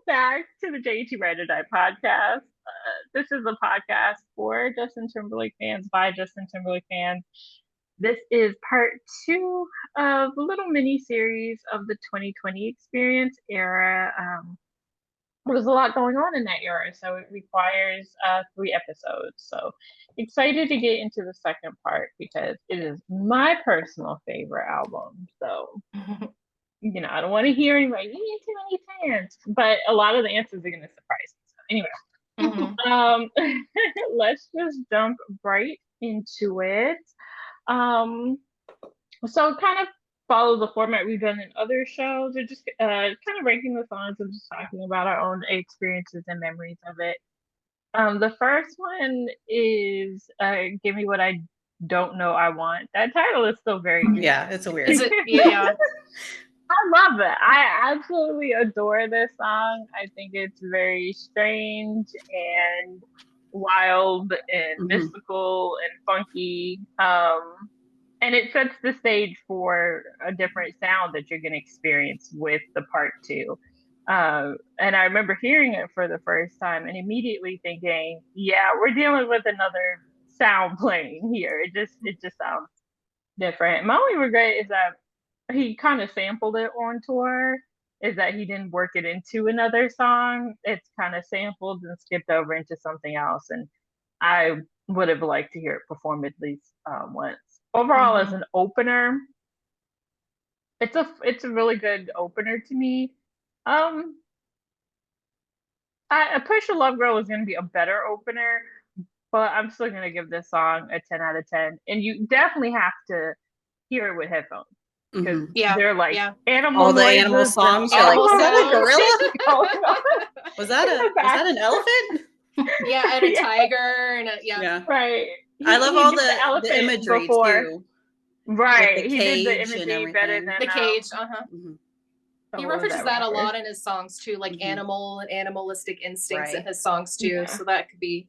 back to the JT Ride or Die podcast. This is a podcast for Justin Timberlake fans by Justin Timberlake fans. This is part two of a little mini series of the 2020 experience era. There was a lot going on in that era, so it requires three episodes. So excited to get into the second part because it is my personal favorite album. So I don't want to hear anybody, you need too many fans, but a lot of the answers are going to surprise me. So anyway, let's just jump right into it. Um, so kind of follow the format we've done in other shows, or just kind of ranking the songs and just talking about our own experiences and memories of it. The first one is "Give Me What I Don't Know I Want." That title is still very yeah, it's a weird. Is it? Yeah. I love it. I absolutely adore this song. I think it's very strange and wild and mystical and funky. And it sets the stage for a different sound that you're going to experience with the part two. And I remember hearing it for the first time and immediately thinking, yeah, we're dealing with another sound playing here. It just sounds different. My only regret is that he kind of sampled it on tour, is that he didn't work it into another song. It's kind of sampled and skipped over into something else, and I would have liked to hear it performed at least once. Overall, as an opener, it's a really good opener to me. A Push Your Love Girl is going to be a better opener, but I'm still going to give this song a 10 out of 10. And you definitely have to hear it with headphones. Because they're like animal all the noises animal songs. You're like, was that a gorilla? was that an elephant? Yeah, and a tiger and a right. I love all the imagery before. Too. Right, he did the imagery better than the cage. He references that a lot in his songs too, like animal and animalistic instincts in his songs too. Yeah. So that could be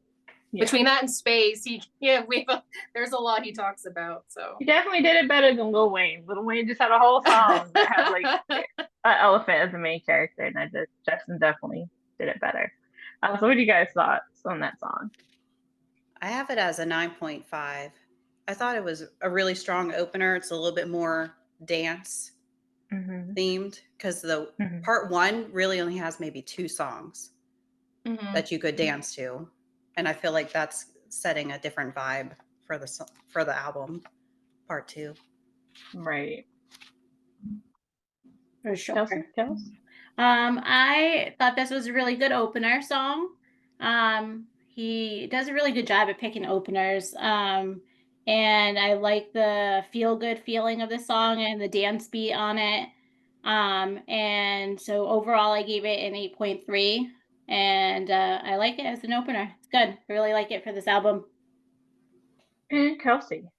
between that and space. There's a lot he talks about. So he definitely did it better than Lil Wayne. Lil Wayne just had a whole song that had like an elephant as the main character, and Justin definitely did it better. So what do you guys thoughts on that song? I have it as a 9.5. I thought it was a really strong opener. It's a little bit more dance themed because the part one really only has maybe 2 songs that you could dance to, and I feel like that's setting a different vibe for the album part 2. Right. For sure. I thought this was a really good opener song. He does a really good job at picking openers. And I like the feel-good feeling of the song and the dance beat on it. And so overall, I gave it an 8.3. And I like it as an opener. It's good. I really like it for this album. And Kelsey.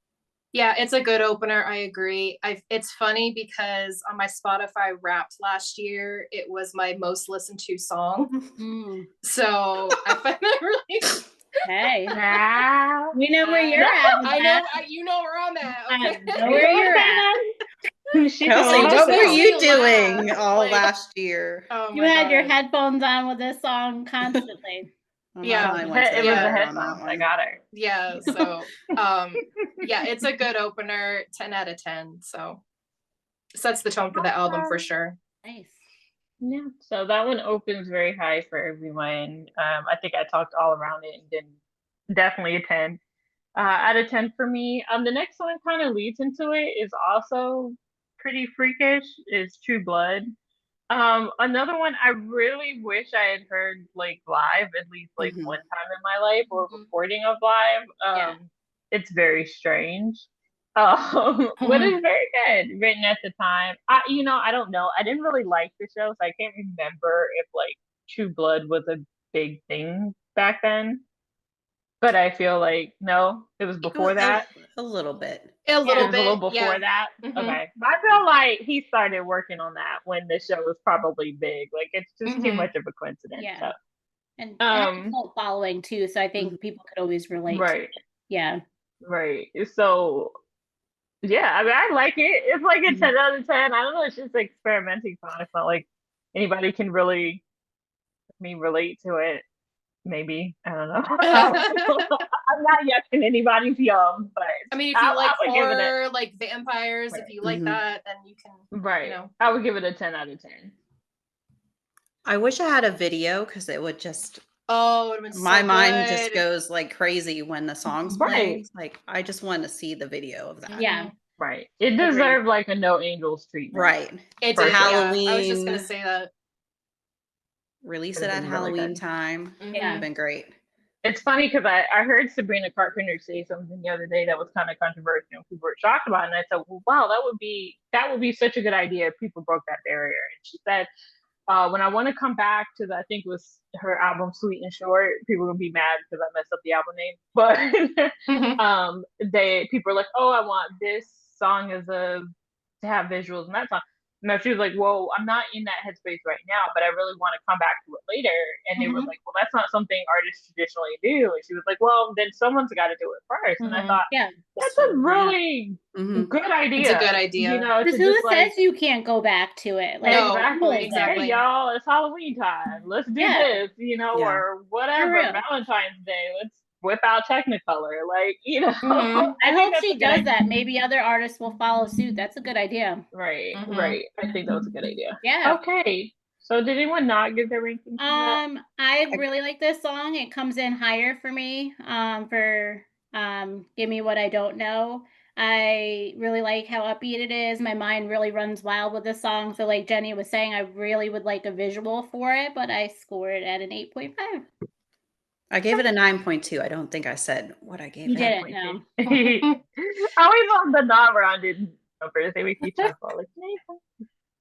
Yeah, it's a good opener. I agree. It's funny because on my Spotify Wrapped last year, it was my most listened to song. So I find that really... Hey, we know where you're at. I know you know where I'm at. Okay? I know where you're at. Kelsey, what were you doing all last year? Oh you had your headphones on with this song constantly. It was the headphones. I got her. Yeah. So, it's a good opener. 10 out of 10. So, sets the tone for the album for sure. Nice. Yeah, so that one opens very high for everyone. I think I talked all around it and then definitely a 10 out of 10 for me. The next one kind of leads into it, is also pretty freakish, is True Blood. Another one I really wish I had heard like live, at least like one time in my life, or recording of live. It's very strange. But it's very good, written at the time. I don't know. I didn't really like the show, so I can't remember if like True Blood was a big thing back then. But I feel like no, it was before that. A little bit. A little before that. Okay. But I feel like he started working on that when the show was probably big. Like it's just too much of a coincidence. Yeah. So. And a cult following too, so I think people could always relate. Right. Yeah. Right. So yeah, I mean, I like it. It's like a 10 out of 10. I don't know. It's just experimenting fun. It's not like anybody can really me relate to it. Maybe. I don't know. I'm not yucking anybody's yum, but I mean, if you like horror, like vampires, right. if you like that, then you can. Right. You know. I would give it a 10 out of 10. I wish I had a video because it would just. Oh, it would so my mind good. just goes like crazy when the song's playing. Like I just want to see the video of that. Yeah. Right. It deserved like a No Angels treatment. Right. It for did, Halloween. Yeah. I was just gonna say that. Release it at Halloween time. Yeah. It would have been great. It's funny because I heard Sabrina Carpenter say something the other day that was kind of controversial. People were shocked about it, and I said, well, wow, that would be such a good idea if people broke that barrier. And she said, when I want to come back to the, I think it was her album Sweet and Short, people are gonna be mad because I messed up the album name. But people are like, oh, I want this song to have visuals and that song. No, she was like, well, I'm not in that headspace right now, but I really want to come back to it later. And they were like, well, that's not something artists traditionally do. And she was like, well, then someone's got to do it first. And I thought, that's a really good idea. It's a good idea. You know, because who says you can't go back to it? Like, exactly. Hey, y'all, it's Halloween time. Let's do this, you know, or whatever. Valentine's Day. Let's whip out Technicolor. Like, you know. I hope she does that. Maybe other artists will follow suit. That's a good idea. Right, right. I think that was a good idea. Yeah. Okay. So did anyone not give their ranking? I really like this song. It comes in higher for me. For Give Me What I Don't Know. I really like how upbeat it is. My mind really runs wild with this song. So like Jenny was saying, I really would like a visual for it, but I scored at an 8.5. I gave it a 9.2. I don't think I said what I gave it. You didn't, no. I always on the non-rounded numbers. They make you chuckle. Like,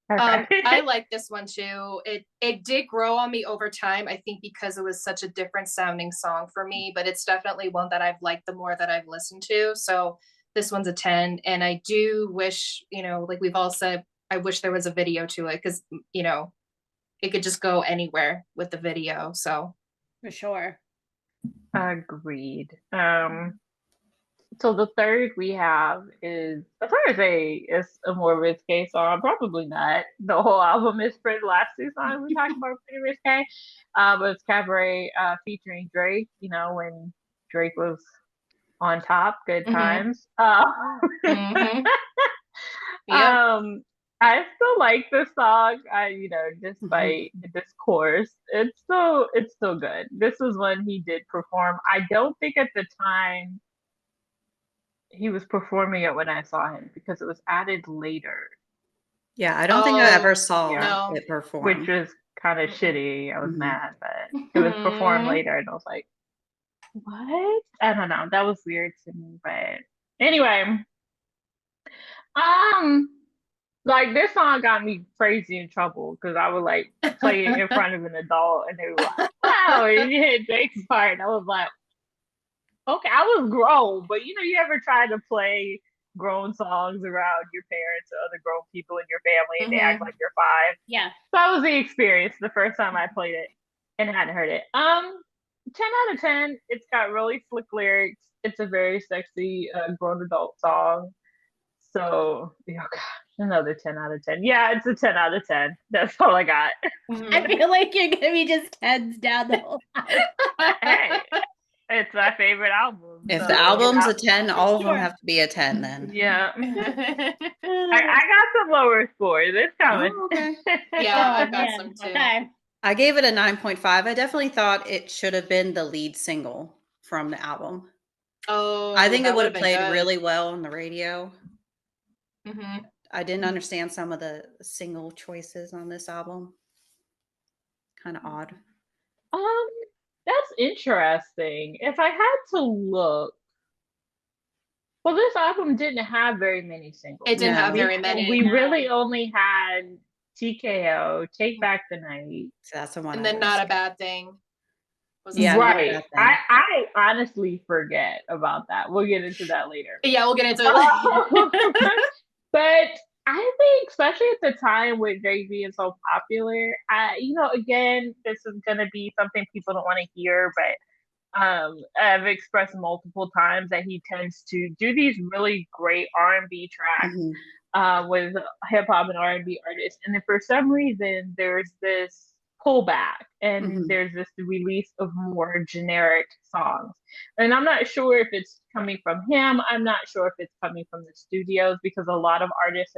I like this one too. It did grow on me over time, I think, because it was such a different sounding song for me, but it's definitely one that I've liked the more that I've listened to. So this one's a 10. And I do wish, you know, like we've all said, I wish there was a video to it because, you know, it could just go anywhere with the video. So for sure. Agreed. So the third we have is, as far as it's a more risque song, probably not. The whole album is for the last two songs we talked about pretty risque. But it's Cabaret featuring Drake, you know, when Drake was on top, good times. I still like this song. Despite the discourse, it's still good. This was when he did perform. I don't think at the time he was performing it when I saw him because it was added later. Yeah, I don't think I ever saw it perform, which was kind of shitty. I was mad, but it was performed later, and I was like, "What?" I don't know. That was weird to me, but anyway, like this song got me crazy in trouble because I would like play it in front of an adult, and they were like, "Wow!" And you hit Drake's part, and I was like, "Okay, I was grown, but you know, you ever try to play grown songs around your parents or other grown people in your family, and they act like you're 5?" Yeah. So that was the experience the first time I played it and hadn't heard it. 10 out of 10. It's got really slick lyrics. It's a very sexy grown adult song. So, oh gosh, another 10 out of 10. Yeah, it's a 10 out of 10. That's all I got. I feel like you're gonna be just 10s down the whole time. Hey, it's my favorite album. If the album's a 10, all of them have to be a 10 then. Yeah. I got some lower scores. It's coming. Oh, okay. Yeah, I got some too. Okay. I gave it a 9.5. I definitely thought it should have been the lead single from the album. Oh, I think it would have played really well on the radio. Mm-hmm. I didn't understand some of the single choices on this album. Kind of odd. That's interesting. If I had to look, well, this album didn't have very many singles. It didn't have very many. We really only had TKO, Take Back the Night. So that's the one. And then Not a Bad Thing. Right. I honestly forget about that. We'll get into that later. Yeah, we'll get into it later. But I think, especially at the time with Drake being so popular, again, this is going to be something people don't want to hear, but I've expressed multiple times that he tends to do these really great R&B tracks with hip hop and R&B artists. And then for some reason, there's this pullback, and there's this release of more generic songs. And I'm not sure if it's coming from him. I'm not sure if it's coming from the studios, because a lot of artists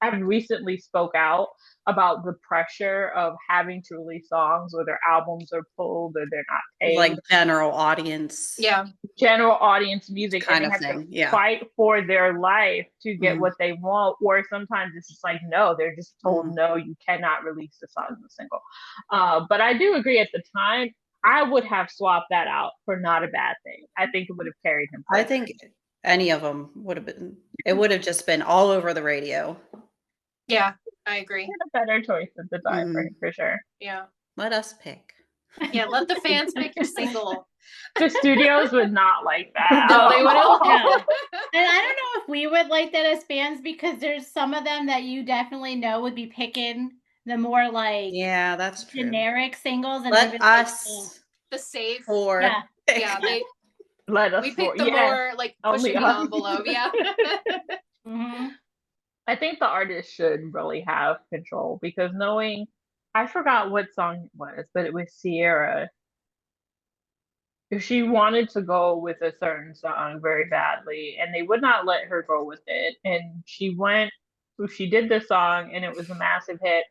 have recently spoke out about the pressure of having to release songs or their albums are pulled or they're not paid. Like general audience. Yeah. General audience music, kind and they of have thing. to fight for their life to get what they want. Or sometimes it's just like, no, they're just told, no, you cannot release the song as a single. But I do agree, at the time, I would have swapped that out for Not a Bad Thing. I think it would have carried him. I think any of them would have been, it would have just been all over the radio. Yeah, I agree. A better choice at the time for sure. Yeah. Let us pick. Yeah, let the fans pick your single. The studios would not like that. No, they wouldn't. No. And I don't know if we would like that as fans, because there's some of them that you definitely know would be picking the more like that's true. generic singles, and let us like, the safe for they let us we picked the more like pushing the envelope. Yeah. I think the artist should really have control, because knowing, I forgot what song it was, but it was Sierra. If she wanted to go with a certain song very badly, and they would not let her go with it, and she did this song, and it was a massive hit.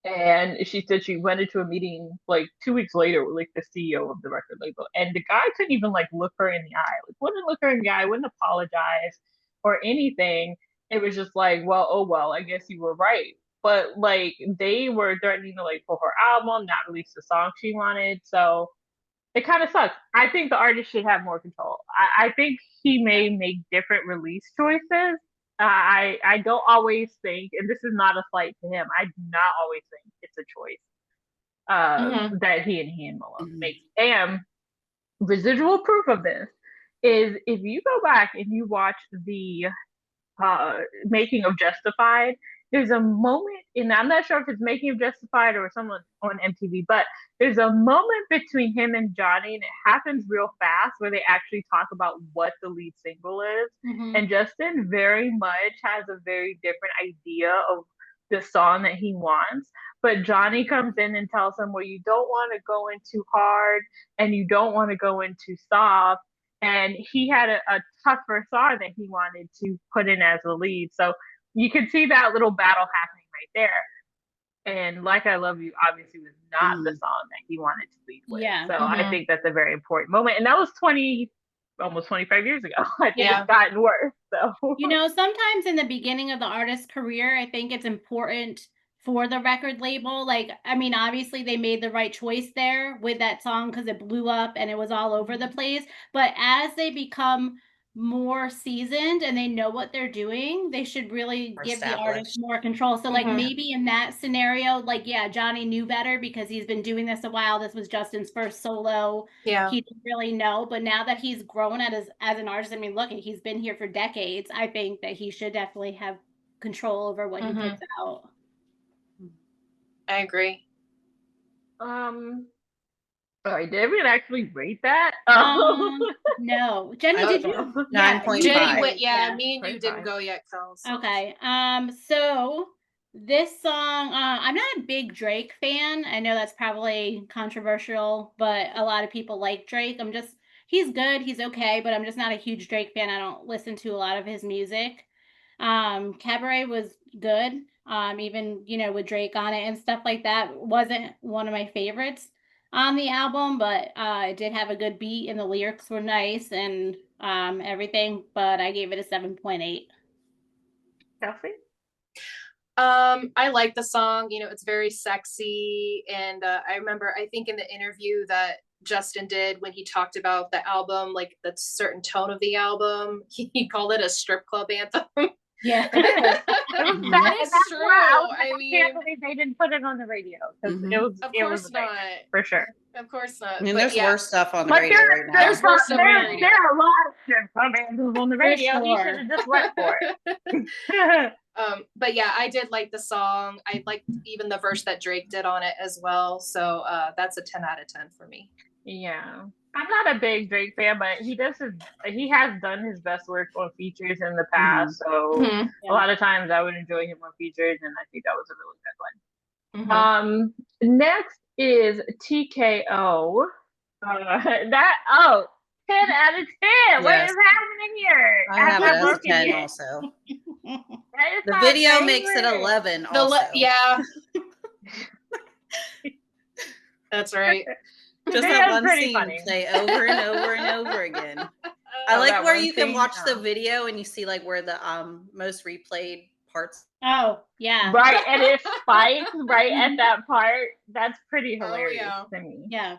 And she said she went into a meeting like 2 weeks later with like the CEO of the record label, and the guy couldn't even like look her in the eye, like wouldn't look her in the eye, wouldn't apologize or anything. It was just like, well, oh well, I guess you were right. But like they were threatening to like pull her album, not release the song she wanted. So it kind of sucks. I think the artist should have more control. I think he may make different release choices. I don't always think, and this is not a slight to him, I do not always think it's a choice that he and Malone makes. And residual proof of this is if you go back and you watch the making of Justified, there's a moment, and I'm not sure if it's Making of Justified or someone on MTV, but there's a moment between him and Johnny, and it happens real fast, where they actually talk about what the lead single is. And Justin very much has a very different idea of the song that he wants. But Johnny comes in and tells him, well, you don't want to go in too hard and you don't want to go in too soft. And he had a tougher song that he wanted to put in as a lead. So you can see that little battle happening right there. And Like I Love You obviously was not the song that he wanted to lead with. Yeah. So I think that's a very important moment. And that was almost 25 years ago. I think it's gotten worse. So sometimes in the beginning of the artist's career, I think it's important for the record label. Like, I mean, obviously they made the right choice there with that song because it blew up and it was all over the place. But as they become more seasoned and they know what they're doing, they should really give the artist more control. So like maybe in that scenario, like, Johnny knew better because he's been doing this a while. This was Justin's first solo. He didn't really know, but now that he's grown as an artist, I mean, look, he's been here for decades. I think that he should definitely have control over what he puts out. I agree. Sorry, did everyone actually rate that? No. Jenny, did you? 9.5. Jenny went, me and you didn't go yet, Kels. Okay. So this song, I'm not a big Drake fan. I know that's probably controversial, but a lot of people like Drake. He's good, he's okay, but I'm just not a huge Drake fan. I don't listen to a lot of his music. Cabaret was good. Even, with Drake on it and stuff like that. Wasn't one of my favorites on the album, but it did have a good beat and the lyrics were nice and everything, but I gave it a 7.8. Kelsey? I like the song. It's very sexy, and I remember, I think in the interview that Justin did when he talked about the album, like the certain tone of the album, he called it a strip club anthem. Yeah. That is true. I can't believe they didn't put it on the radio. Of course not. For sure. Of course not. I mean, there's worse stuff on the radio right now. There's worse stuff on the radio. There are a lot of strip club anthems on the radio. You should have just went for it. But yeah, I did like the song. I liked even the verse that Drake did on it as well. So that's a 10 out of 10 for me. Yeah. I'm not a big Drake fan, but he has done his best work on features in the past. So a lot of times I would enjoy him on features, and I think that was a really good one. Next is TKO. 10 out of 10. Yes. What is happening here? I have it as a 10 also. The video makes it 11 also. Yeah. That's right. Just that one scene play over and over and over again. I like where you can watch the video and you see like where the most replayed parts. Oh, yeah. Right, and it spikes right at that part. That's pretty hilarious to me. Yeah.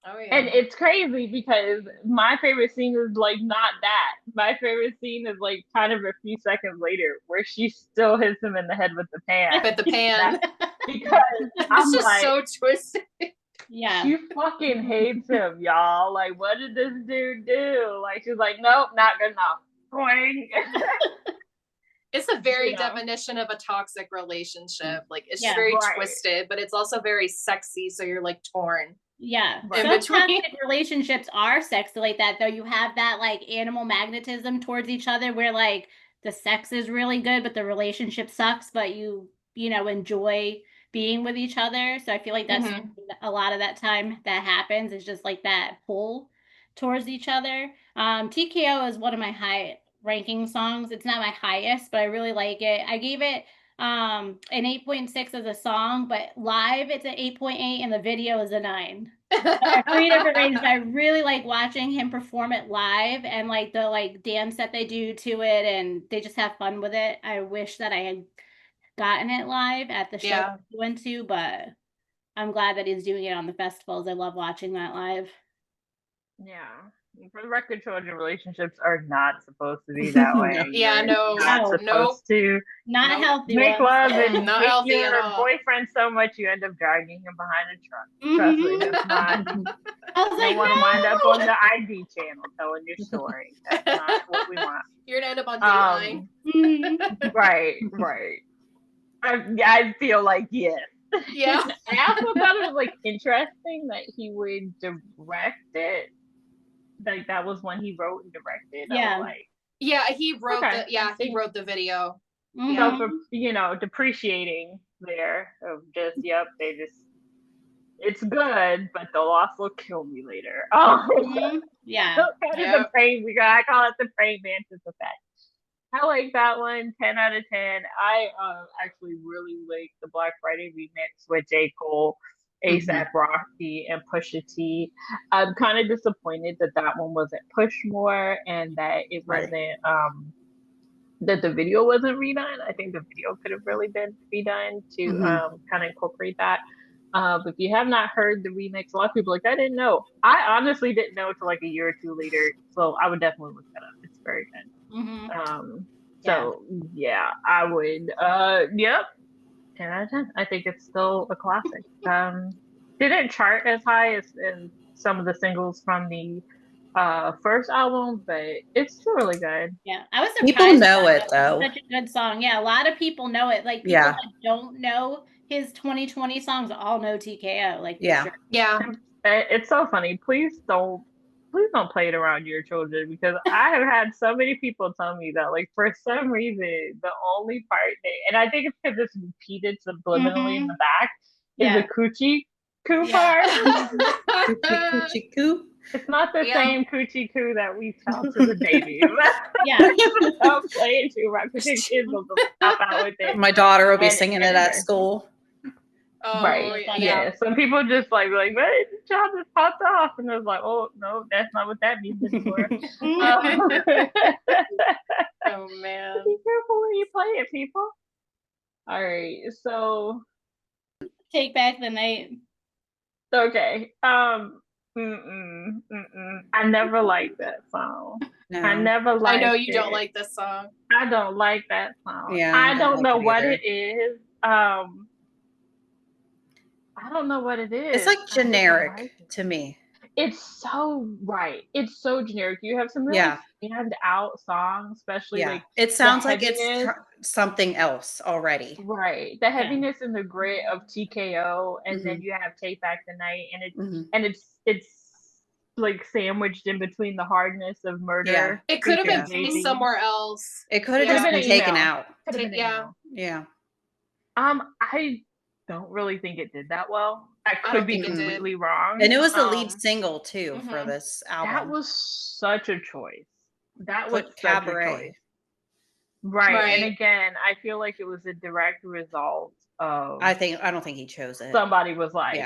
Oh, yeah. And it's crazy because my favorite scene is like not that. My favorite scene is like kind of a few seconds later where she still hits him in the head with the pan. With the pan. Because I'm just like, so twisted. Yeah. She fucking hates him, y'all. Like, what did this dude do? Like, she's like, nope, not good enough. Boing. It's the very definition of a toxic relationship. Like, it's very twisted, but it's also very sexy. So you're like torn. Yeah. In Some between. toxic relationships are sexy like that, though. You have that like animal magnetism towards each other where like the sex is really good, but the relationship sucks, but you enjoy being with each other. So I feel like that's a lot of that time that happens is just like that pull towards each other. TKO is one of my high ranking songs. It's not my highest, but I really like it. I gave it an 8.6 as a song, but live it's an 8.8 and the video is a 9. Three different ratings. I really like watching him perform it live and like the like dance that they do to it, and they just have fun with it. I wish that I had gotten it live at the show we went to, but I'm glad that he's doing it on the festivals. I love watching that live. Yeah. For the record, children relationships are not supposed to be that way. No. Not supposed to. Not healthy. Make love and not hate healthy your at all. boyfriend so much you end up dragging him behind a truck. Trust me, that's not. I was like, want to wind up on the ID channel telling your story. That's not what we want. You're gonna end up on Dateline. Right. I feel like yes. Yeah. I also thought it was like interesting that he would direct it. Like that was when he wrote and directed. Yeah. He wrote he wrote the video. So for depreciating there of just it's good, but they'll also kill me later. Yeah. The praying I call it the praying mantis effect. I like that one. 10 out of 10. I actually really like the Black Friday remix with J. Cole, A$AP Rocky, and Pusha T. I'm kind of disappointed that one wasn't pushed more and that it wasn't that the video wasn't redone. I think the video could have really been redone to kind of incorporate that. But if you have not heard the remix, a lot of people are like, I didn't know. I honestly didn't know until like a year or two later. So I would definitely look that up. It's very good. I would. 10 out of 10. I think it's still a classic. Didn't chart as high as some of the singles from the first album, but it's still really good. Yeah, I was surprised. People know it though. It's such a good song. Yeah, a lot of people know it. Like people that don't know his 2020 songs all know TKO. Like yeah. It's so funny. Please don't play it around your children, because I have had so many people tell me that like for some reason the only part and I think it's because it's repeated subliminally in the back is the coochie coo part. Coochie coo. It's not the same coochie coo that we tell to the babies. Don't play it too much because your kids will just pop out with it. My daughter will be singing it at school. Oh, right. Yeah. Some people just like, what? The child just popped off. And I was like, oh, no, that's not what that means anymore. Oh, man. Be careful when you play it, people. All right. So. Take Back the Night. Okay. I never liked that song. No. I never liked I know you don't like this song. I don't like that song. Yeah. I don't know what it is. I don't know what it is. It's like generic to me. It's so It's so generic. You have some really stand out songs, especially like it sounds like it's something else already. Right. The heaviness and the grit of TKO, and then you have Take Back the Night, and it's like sandwiched in betwin the hardness of Murder. Yeah. It could have been placed somewhere else. It could have just been taken out. Yeah. Yeah. don't really think it did that well. I could be completely wrong. And it was the lead single too for this album. That was such a choice. That was such Cabaret. a choice. Right. And again, I feel like it was a direct result of I don't think he chose it. Somebody was like,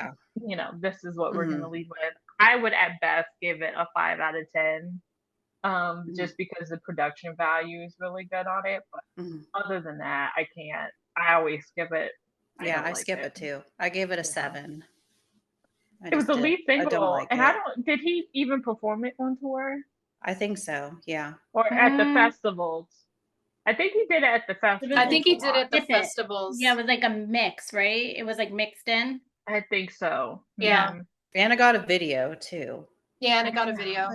this is what we're gonna lead with. I would at best give it a 5 out of 10. Just because the production value is really good on it. But other than that, I can't. I always skip it. I skip it too. I gave it a 7. It was the lead single, and did he even perform it on tour? I think so, yeah. Or at the festivals. I think he did it at the festivals. I think he did it at the festivals. Yeah, it was like a mix, right? It was like mixed in. I think so. Yeah. And I got a video too. Yeah, and I got a video.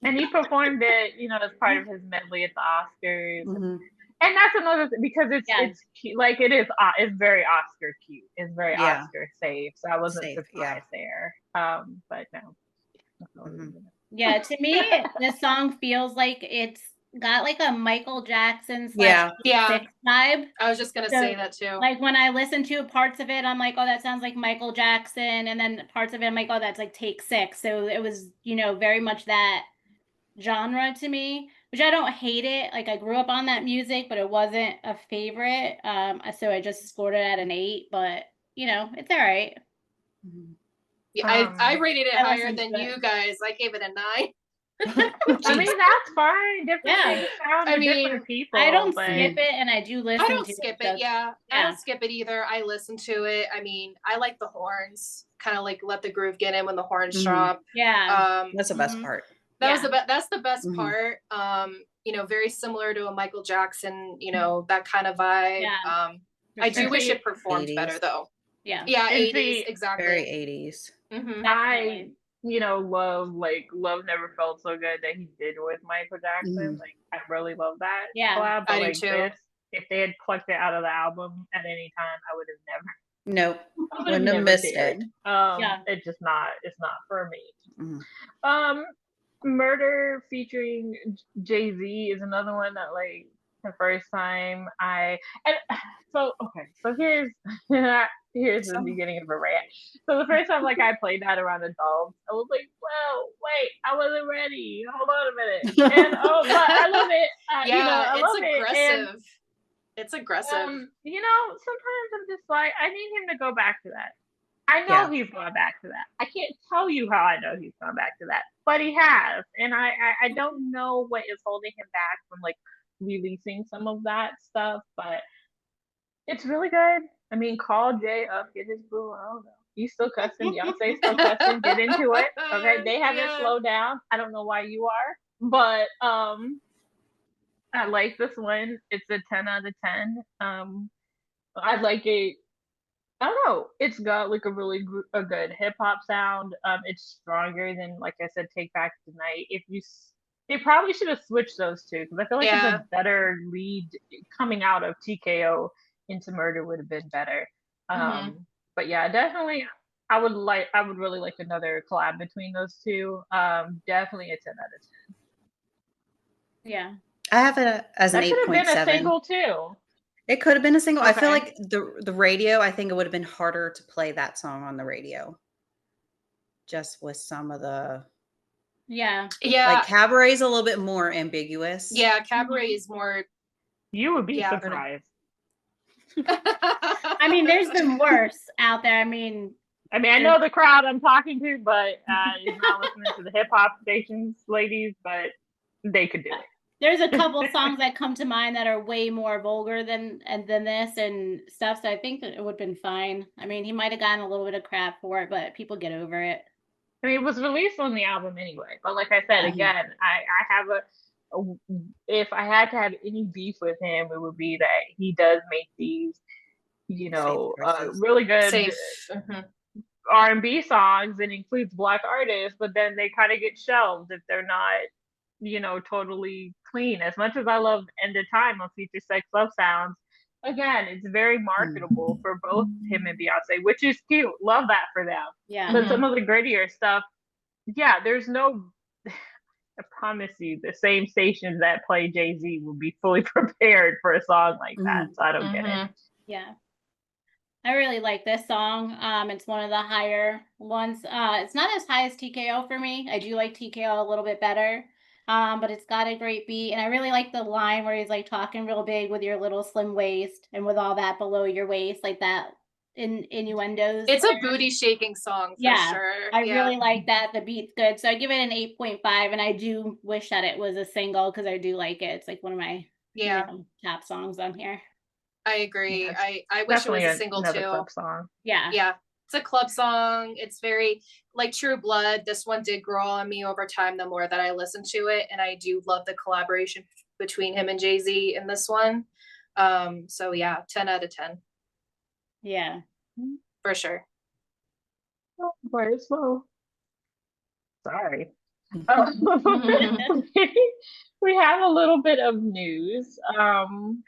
And he performed it, as part of his medley at the Oscars. And that's another thing, because it's cute. Like it's very Oscar cute. It's very Oscar safe. So I wasn't surprised there. But no. Yeah, to me, this song feels like it's got like a Michael Jackson / vibe. I was just gonna say that too. Like when I listen to parts of it, I'm like, oh, that sounds like Michael Jackson, and then parts of it, I'm like, oh, that's like Take 6. So it was, very much that genre to me, which I don't hate it. Like I grew up on that music, but it wasn't a favorite. So I just scored it at an 8, but it's all right. Yeah, I rated it higher than you guys. I gave it a 9. I mean, that's fine. Different things sound to different people. I don't skip it, and I do listen to it. I don't skip it, I don't skip it either. I listen to it. I mean, I like the horns. Kind of like let the groove get in when the horns drop. Yeah. That's the best part. That's the best part. Very similar to a Michael Jackson, that kind of vibe. Yeah. I do wish it performed 80s. Better though. Yeah, 80s, exactly. Very 80s. I love Never Felt So Good that he did with Michael Jackson. Like I really love that collab. But I do too. If they had plucked it out of the album at any time, I would have never. Nope. Wouldn't have missed it. It's just not. It's not for me. Murder featuring Jay-Z is another one that the first time so here's the beginning of a rant. So the first time I played that around adults, I was like, well, wait, I wasn't ready. Hold on a minute. And but I love it. It's aggressive. It's aggressive. Sometimes I'm just like, I need him to go back to that. I know he's going back to that. I can't tell you how I know he's going back to that, but he has. And I don't know what is holding him back from releasing some of that stuff, but it's really good. I mean, call Jay up, get his boo. I don't know. He's still cussing. Beyonce's still cussing. Get into it. Okay. They haven't slowed down. I don't know why you are, but I like this one. It's a 10 out of 10. I like it. I don't know. It's got a good hip hop sound. It's stronger than, like I said, Take Back Tonight. They probably should have switched those two, because I feel like it's a better lead coming out of TKO into Murder would have been better. But yeah, definitely, I would really like another collab between those two. Definitely a 10 out of 10. Yeah, I have it as an 8.7. That could have been a single too. It could have been a single. Okay. I feel like the radio, I think it would have been harder to play that song on the radio. Just with some of the... Yeah. Cabaret is a little bit more ambiguous. Yeah, Cabaret is more... You would be surprised. I mean, there's been worse out there. I mean, I know the crowd I'm talking to, but you're not listening to the hip hop stations, ladies, but they could do it. There's a couple songs that come to mind that are way more vulgar than this and stuff. So I think that it would have been fine. I mean, he might have gotten a little bit of crap for it, but people get over it. I mean, it was released on the album anyway. But like I said, again, I have if I had to have any beef with him, it would be that he does make these, really good R&B songs and includes Black artists, but then they kind of get shelved if they're not, totally clean. As much as I love End of Time on Future Sex Love Sounds, again, it's very marketable for both him and Beyonce, which is cute. Love that for them. Yeah. But some of the grittier stuff, there's no... I promise you, the same stations that play Jay-Z will be fully prepared for a song like that. So I don't get it. Yeah. I really like this song. It's one of the higher ones. It's not as high as TKO for me. I do like TKO a little bit better. But it's got a great beat, and I really like the line where he's like talking real big with your little slim waist and with all that below your waist, like that innuendos. It's a booty shaking song for sure. I really like that. The beat's good. So I give it an 8.5, and I do wish that it was a single because I do like it. It's like one of my top songs on here. I agree. I wish it was a single too. Club song. Yeah. It's a club song. It's very like True Blood. This one did grow on me over time the more that I listened to it. And I do love the collaboration between him and Jay-Z in this one. So yeah, 10 out of 10. Yeah. For sure. Oh, boy, slow. Sorry. Oh. We have a little bit of news. Want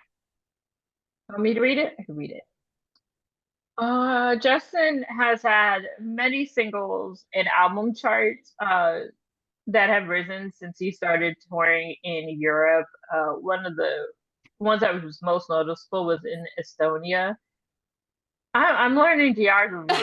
me to read it? I can read it. Justin has had many singles and album charts that have risen since he started touring in Europe. One of the ones that was most noticeable was in Estonia. I'm learning geography.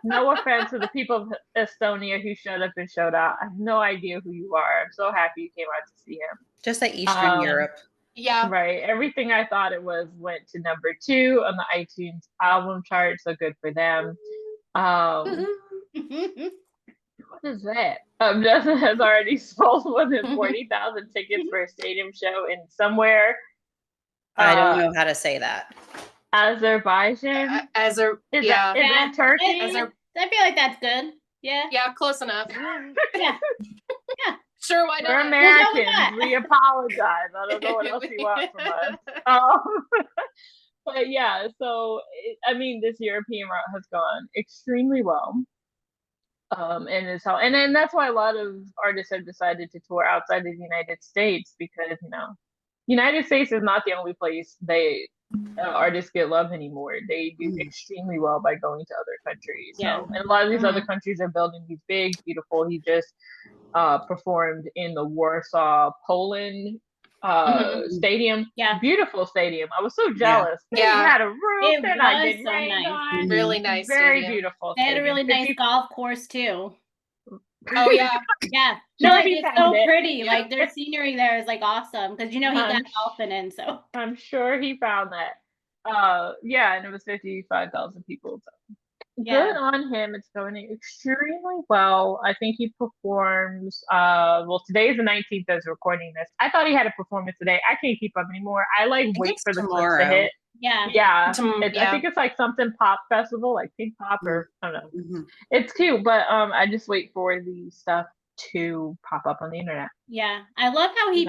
No offense to the people of Estonia who showed up and showed out. I have no idea who you are. I'm so happy you came out to see him. Just like Eastern Europe. Yeah. Right. Everything I thought it was went to number 2 on the iTunes album chart, so good for them. What is that? Justin has already sold more than 40,000 tickets for a stadium show in somewhere. I don't know how to say that. Azerbaijan? Is that Turkey? I feel like that's good. Yeah. Yeah, close enough. Yeah. Sure, why not? We're Americans. We apologize. I don't know what else you want from us. But yeah, so this European route has gone extremely well. And then that's why a lot of artists have decided to tour outside of the United States because United States is not the only place artists get love anymore. They do extremely well by going to other countries. Yeah. So, and a lot of these other countries are building these big, beautiful. He just performed in the Warsaw, Poland stadium. Yeah. Beautiful stadium. I was so jealous. Yeah. It had a roof and I did nice. Really nice. Very stadium. Beautiful. They had a really nice golf course too. Oh yeah. Yeah. No, it's so pretty. Yeah. Like their scenery there is like awesome because he got golfing in, so I'm sure he found that. And it was 55,000 people. So. Yeah. Good on him. It's going extremely well. I think he performs. Today is the 19th as recording this. I thought he had a performance today. I can't keep up anymore. I wait for the clips to hit. Yeah. Yeah. I think it's like something pop festival, like Pink Pop or I don't know. Mm-hmm. It's cute, but I just wait for the stuff to pop up on the internet. Yeah. I love how he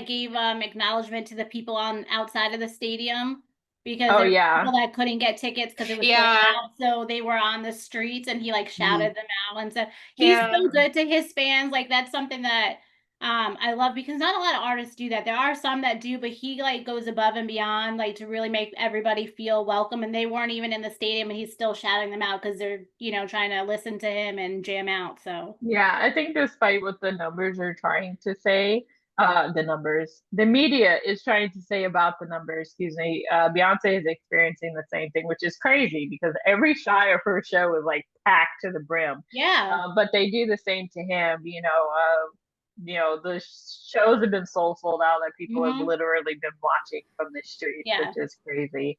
gave acknowledgement to the people on outside of the stadium. Because there were people that couldn't get tickets because it was out, so they were on the streets, and he shouted them out and said he's so good to his fans. Like that's something that I love because not a lot of artists do that. There are some that do, but he goes above and beyond to really make everybody feel welcome. And they weren't even in the stadium, and he's still shouting them out because they're trying to listen to him and jam out. So yeah, I think despite what the numbers are trying to say. The media is trying to say about the numbers, Beyonce is experiencing the same thing, which is crazy because every shy of her show is packed to the brim. Yeah. But they do the same to him. The shows have been sold out that people have literally been watching from the streets, which is crazy.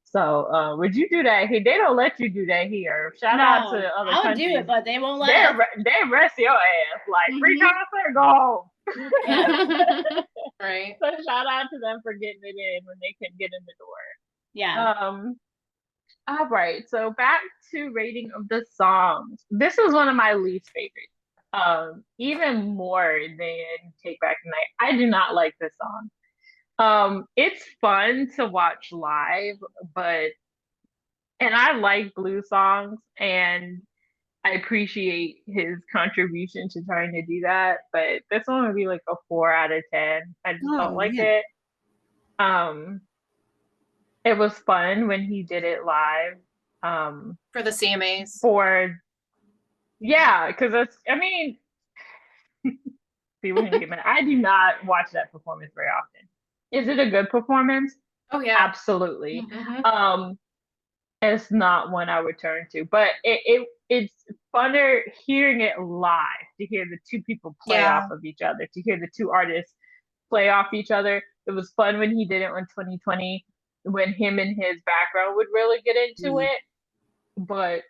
So, would you do that? They don't let you do that here. Shout out to other countries. I would do it, but they won't let us. They arrest your ass. Free concert, go home. Right. So shout out to them for getting it in when they couldn't get in the door. Yeah. All right. So back to rating of the songs. This was one of my least favorites. Even more than Take Back the Night. I do not like this song. It's fun to watch live, and I like blues songs, and I appreciate his contribution to trying to do that, but this one would be a 4 out of 10. I just don't like it. It was fun when he did it live. For the CMAs. Because people can get mad. I do not watch that performance very often. Is it a good performance? Oh yeah, absolutely. It's not one I would turn to, but it's funner hearing it live, to hear the two people play off of each other, to hear the two artists play off each other. It was fun when he did it in 2020, when him and his background would really get into it. But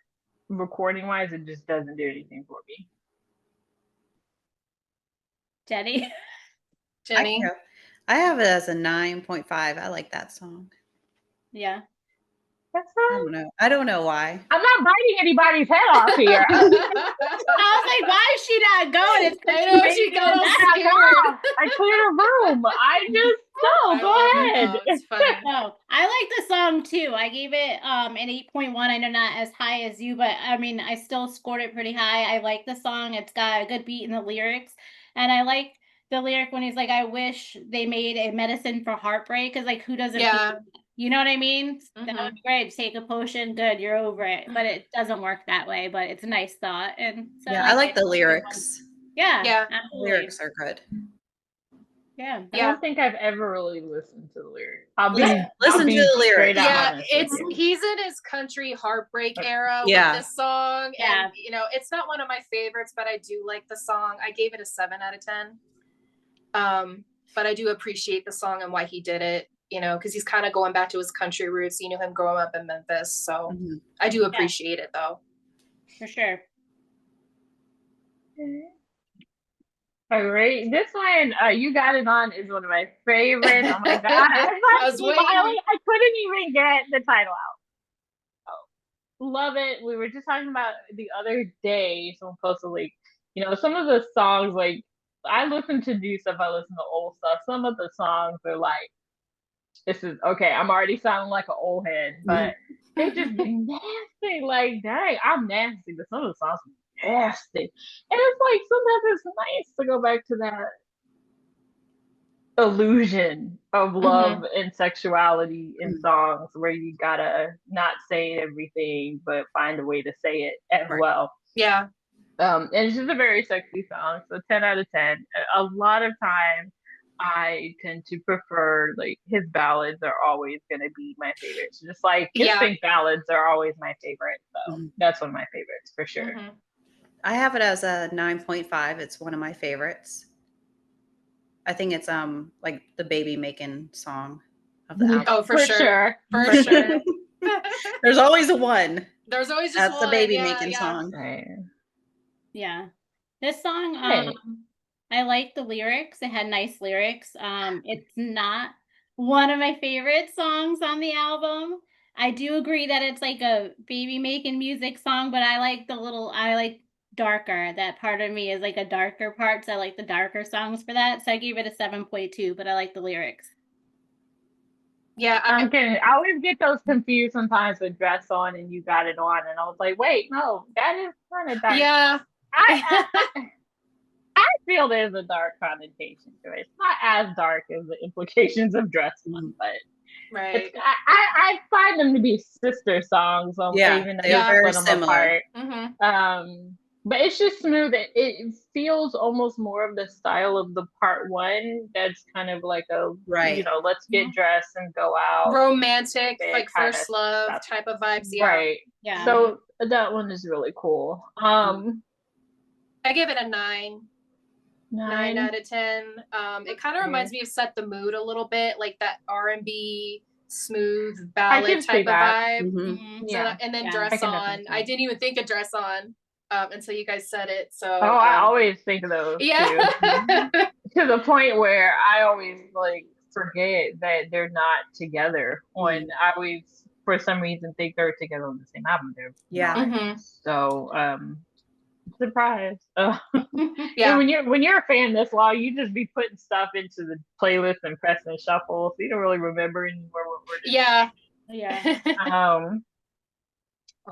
recording wise, it just doesn't do anything for me. Jenny. I have it as a 9.5. I like that song. Yeah. I don't know why. I'm not biting anybody's head off here. I was like, why is she not going? I know she got all scared. I cleared a room. I just go ahead. It's funny. No, I like the song too. I gave it an 8.1. I know not as high as you, but I mean, I still scored it pretty high. I like the song. It's got a good beat in the lyrics, and I like the lyric when he's like, "I wish they made a medicine for heartbreak," because like, who doesn't? Yeah. You know what I mean? That would be great. Take a potion, good, you're over it. But it doesn't work that way. But it's a nice thought, and so I like the lyrics. Yeah, absolutely. The lyrics are good. Yeah, I don't think I've ever really listened to the lyrics. Listen to the lyrics. Yeah, he's in his country heartbreak era with this song, and you know, it's not one of my favorites, but I do like the song. I gave it a 7 out of 10. But I do appreciate the song and why he did it. You know, because he's kind of going back to his country roots. You knew him growing up in Memphis, so I do appreciate it though. For sure. All right, this one, You Got It On, is one of my favorites. Oh my god, I couldn't even get the title out. Oh, love it. We were just talking about the other day. Someone posted like, you know, some of the songs, like I listen to new stuff. I listen to old stuff. Some of the songs are like, this is okay. I'm already sounding like an old head, but they just get nasty. Like, dang, I'm nasty, but some of the songs are nasty. And it's like sometimes it's nice to go back to that illusion of love and sexuality in songs where you gotta not say everything, but find a way to say it as well. Yeah. And it's just a very sexy song. So 10 out of 10. A lot of times I tend to prefer, like, his ballads are always going to be my favorites. Just like his sync ballads are always my favorite. So that's one of my favorites for sure. I have it as a 9.5. It's one of my favorites. I think it's like the baby making song of the album. Oh, for sure. For sure. There's always a one. There's always just That's the baby making song. Right. Yeah. This song, I like the lyrics. It had nice lyrics. It's not one of my favorite songs on the album. I do agree that it's like a baby making music song, but I like darker. That part of me is like a darker part, so I like the darker songs for that. So I gave it a 7.2, but I like the lyrics. Yeah, I always get those confused sometimes with Dress On and You Got It On, and I was like, wait, no, that is kind of dark. Yeah. I feel there's a dark connotation to it. It's not as dark as the implications of Dress On, but I find them to be sister songs. Even they are very similar. But it's just smooth. It feels almost more of the style of the part one. That's kind of like a you know, let's get dressed and go out, romantic, like first love type of vibes. Yeah. Right. Yeah. So that one is really cool. I give it a 9. 9 out of 10. It kind of reminds me of Set the Mood a little bit, like that R&B smooth ballad type of vibe. Yeah. And then Dress On. I didn't even think of Dress On until you guys said it. So I always think of those too. To the point where I always like forget that they're not together. When I always, for some reason, think they're together on the same album. They're so surprise. And when you're a fan this long, you just be putting stuff into the playlist and pressing shuffle, so you don't really remember anymore what we're doing.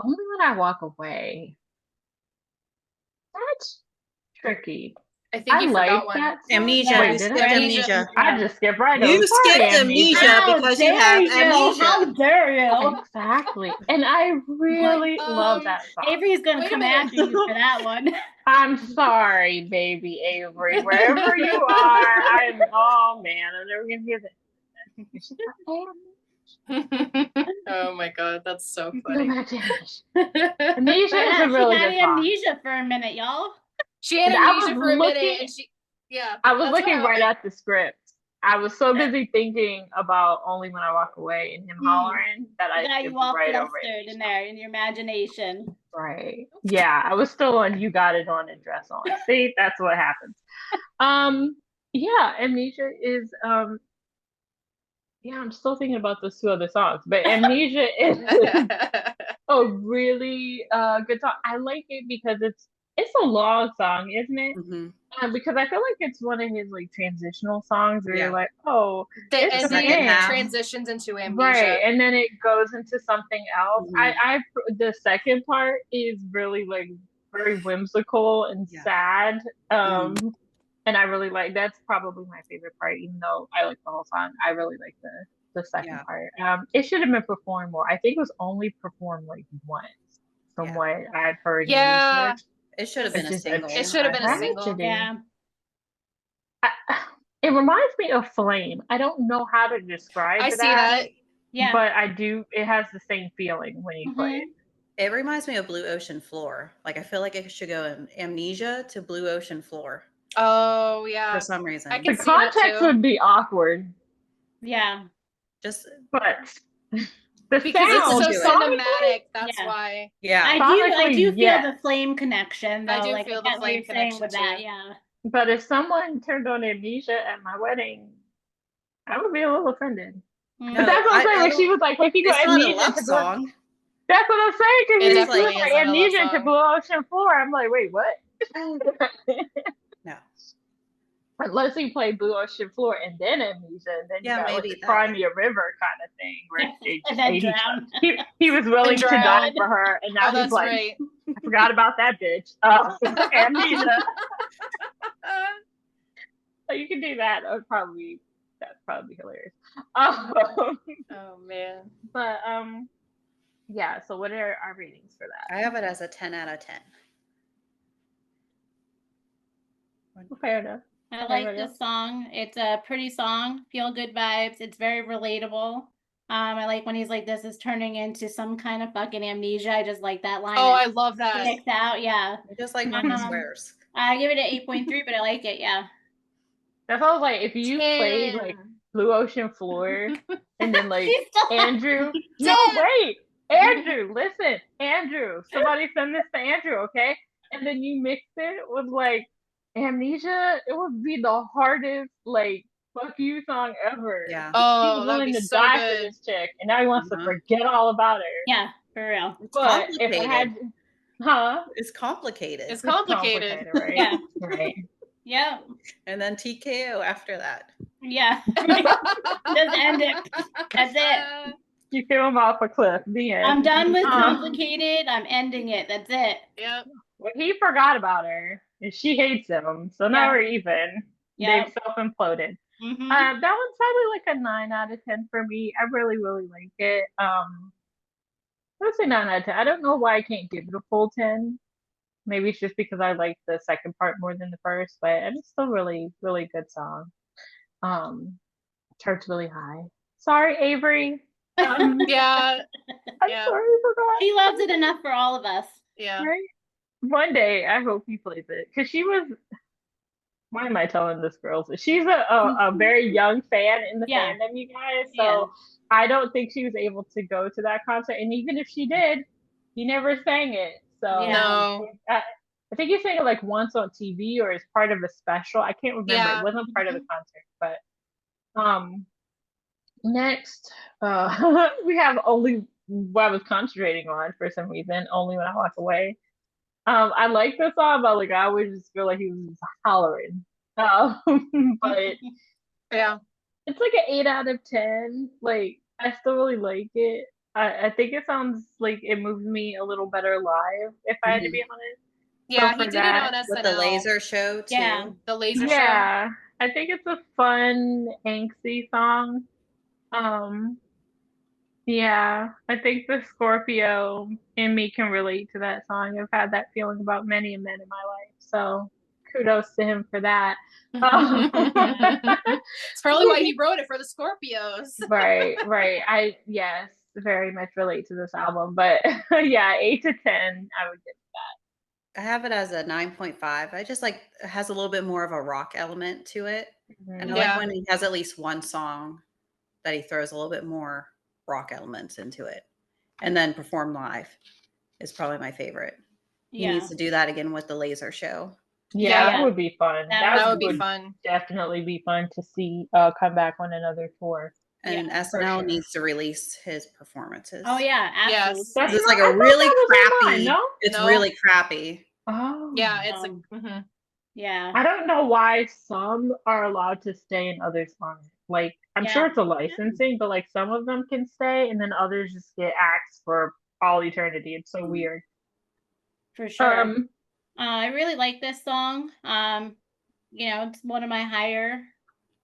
Only when I walk away. That's tricky. I think you forgot one. Amnesia. Wait, you skipped Amnesia. I just skipped right over. You skipped Amnesia because you have Amnesia. How dare you? Exactly. And I really love that song. Avery's going to come after you for that one. I'm sorry, baby Avery. Wherever you are, oh man, I'm never going to hear that. Oh my god, that's so funny. Amnesia is a really good song. Amnesia for a minute, y'all. She had amnesia for a minute, and I was looking right at the script. I was so busy thinking about Only When I Walk Away and him hollering that I got you all right flustered in there in your imagination. Right. Yeah, I was still on You Got It On and Dress On. See, that's what happens. Yeah, Amnesia is yeah, I'm still thinking about those two other songs, but Amnesia is a really good song. I like it because it's a long song, isn't it? Mm-hmm. Because I feel like it's one of his like transitional songs where you're like, oh, the ending transitions into Amnesia, right? And then it goes into something else. I the second part is really like very whimsical and sad. And I really like, that's probably my favorite part, even though I like the whole song. I really like the second part. It should have been performed more. I think it was only performed like once, from what I've heard. Yeah, it should have been a single. It should have been a single. Yeah. It reminds me of Flame. I don't know how to describe that. I see that. Yeah. But I do, it has the same feeling when you play it. It reminds me of Blue Ocean Floor. Like, I feel like it should go in Amnesia to Blue Ocean Floor. Oh, yeah. For some reason. The context would be awkward. Yeah. But because it's so cinematic, that's why. Yeah. I do feel the Flame connection, though. I do feel the Flame connection with that, yeah. But if someone turned on Amnesia at my wedding, I would be a little offended. No, but that's what I'm saying. When she was like, if you go Amnesia to song. That's what I'm saying. Because she was like Amnesia to Blue Ocean Floor. I'm like, wait, what? No. Unless he played Blue Ocean Floor and then Amnesia, and then you got maybe like the Crimea River kind of thing, where and then drown. He was willing to die for her, and now he's like, right. I forgot about that bitch. Amnesia. So you can do that. That'd probably be hilarious. Oh man. But yeah. So what are our ratings for that? I have it as a 10 out of 10. Fair enough. I like this song. It's a pretty song. Feel good vibes. It's very relatable. I like when he's like, "This is turning into some kind of fucking amnesia." I just like that line. Oh, I love that. Sticks out, yeah. I just like when he swears. I give it an 8.3, but I like it, yeah. That's all. Like, if you played like Blue Ocean Floor, and then like Andrew, Andrew, listen, Andrew, somebody send this to Andrew, okay? And then you mix it with like Amnesia, it would be the hardest like fuck you song ever. Yeah. Oh, he's willing to die for this chick, and now he wants to forget all about her. Yeah, for real. But if I had, it's complicated. It's complicated, right? Yeah. Right. Yeah. And then TKO after that. Yeah. Just end it. That's it. You threw him off a cliff. The end. I'm done with complicated. I'm ending it. That's it. Yep. Well, he forgot about her. And she hates him. So now we're even. Yep. They've self-imploded. Mm-hmm. That one's probably like a 9 out of 10 for me. I really, really like it. I would say 9 out of 10. I don't know why I can't give it a full 10. Maybe it's just because I like the second part more than the first, but it's still really, really good song. Charts really high. Sorry, Avery. Yeah. I'm sorry for that. He loves it enough for all of us. Yeah. Right? One day, I hope he plays it. Because she was, why am I telling this girl? She's a very young fan in the fandom, you guys. So I don't think she was able to go to that concert. And even if she did, he never sang it. So no. I think he sang it like once on TV or as part of a special. I can't remember. Yeah. It wasn't part of the concert. But next, we have Only what I was concentrating on for some reason, Only When I Walk Away. I like this song, but like I always just feel like he was just hollering. But yeah, it's like an 8 out of 10. Like I still really like it. I think it sounds like it moves me a little better live, if I had to be honest. Yeah, he did it on SNL. With the laser show too. Yeah, the laser show. Yeah, I think it's a fun, angsty song. Yeah, I think the Scorpio in me can relate to that song. I've had that feeling about many men in my life. So kudos to him for that. It's probably why he wrote it for the Scorpios. Right. Yes, very much relate to this album, but yeah, 8 to 10, I would give that. I have it as a 9.5. I just like it has a little bit more of a rock element to it. And I like when he has at least one song that he throws a little bit more rock elements into it. And then Perform Live is probably my favorite. He needs to do that again with the laser show. Yeah, that would be fun. That would be fun. Definitely be fun to see come back on another tour. And SNL needs to release his performances. Oh yeah, absolutely. Yes. It's like a really crappy. It's really crappy. Oh. Yeah, it's yeah. I don't know why some are allowed to stay and others aren't. Like, I'm sure it's a licensing, but like some of them can stay and then others just get axed for all eternity. It's so weird. For sure. I really like this song. You know, it's one of my higher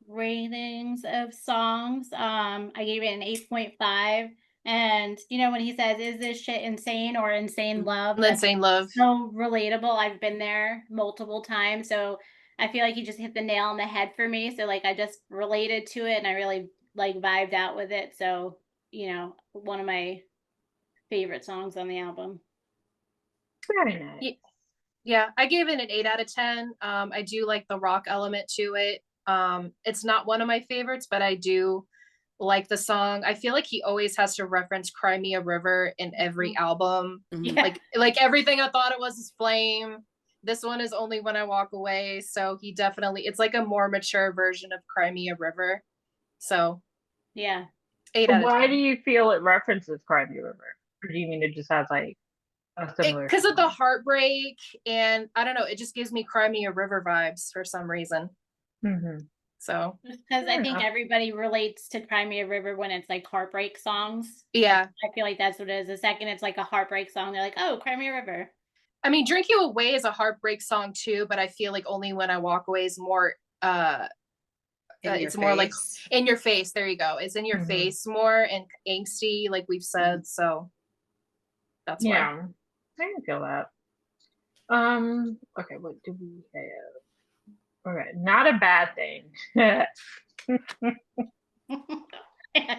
ratings of songs. I gave it an 8.5. And you know, when he says, "Is this shit insane or insane love?" Insane love. So relatable. I've been there multiple times. So I feel like he just hit the nail on the head for me. So like I just related to it and I really like vibed out with it. So, you know, one of my favorite songs on the album. Very nice. Yeah, I gave it an 8 out of 10. I do like the rock element to it. It's not one of my favorites, but I do like the song. I feel like he always has to reference Cry Me a River in every album. Like Everything I Thought It Was is Flame. This one is Only When I Walk Away. So he definitely, it's like a more mature version of Cry Me a River. So yeah. 8 out of 10. Why do you feel it references Cry Me a River? Or do you mean it just has like a similar? Because of the heartbreak, and I don't know, it just gives me Cry Me a River vibes for some reason. So because I think everybody relates to Cry Me a River when it's like heartbreak songs. Yeah, I feel like that's what it is. The second it's like a heartbreak song, they're like, "Oh, Cry Me a River." I mean, Drink You Away is a heartbreak song too, but I feel like Only When I Walk Away is more it's more like in your face. There you go. It's in your face more and angsty, like we've said. So that's why. Yeah, I can feel that. Okay, what do we have? Okay, not a bad thing. Yeah,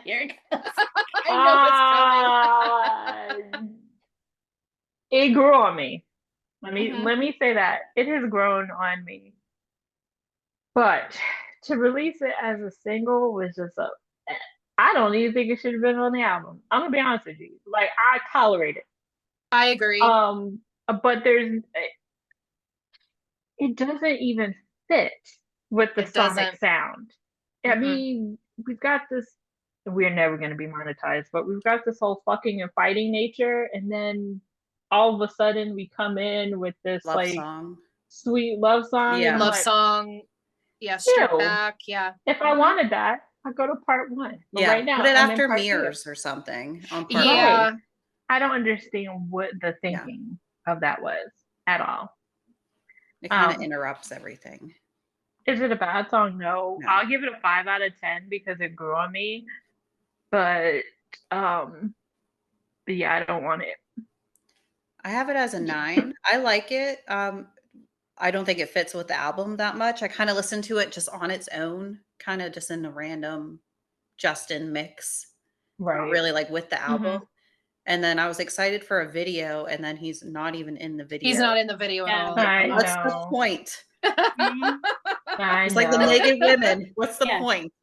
here it goes. I know it's coming. It grew on me. Let me say that. It has grown on me. But to release it as a single was just I don't even think it should have been on the album. I'm gonna be honest with you. Like, I tolerate it. I agree. But it doesn't even fit with the sonic sound. I mean, we've got this, we're never going to be monetized, but we've got this whole fucking and fighting nature, and then all of a sudden we come in with this love song. Sweet love song. Yeah, love song. Yeah, strip back. Yeah. If I wanted that, I'd go to part 1. But right now, put it after Mirrors or something on part 1. I don't understand what the thinking of that was at all. It kind of interrupts everything. Is it a bad song? No. I'll give it a 5 out of 10 because it grew on me. But yeah, I don't want it. I have it as a 9. I like it. I don't think it fits with the album that much. I kind of listen to it just on its own, kind of just in a random Justin mix. Right. Not really like with the album. And then I was excited for a video, and then he's not even in the video. He's not in the video at all. What's the point? It's like the naked women. What's the point?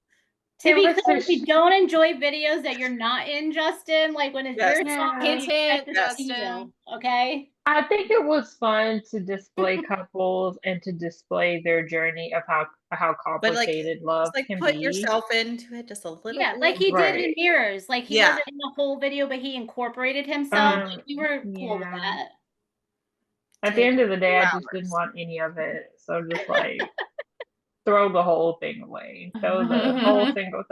To be clear, if you don't enjoy videos that you're not in, Justin, like when it's your song, Justin. Okay. I think it was fun to display couples and to display their journey of how complicated love can put be. yourself into it just a little bit. Yeah, like he did in Mirrors. Like he wasn't in the whole video, but he incorporated himself. Like, you were cool with that. At the end of the day, I just didn't want any of it. So just like throw the whole thing away. So the whole single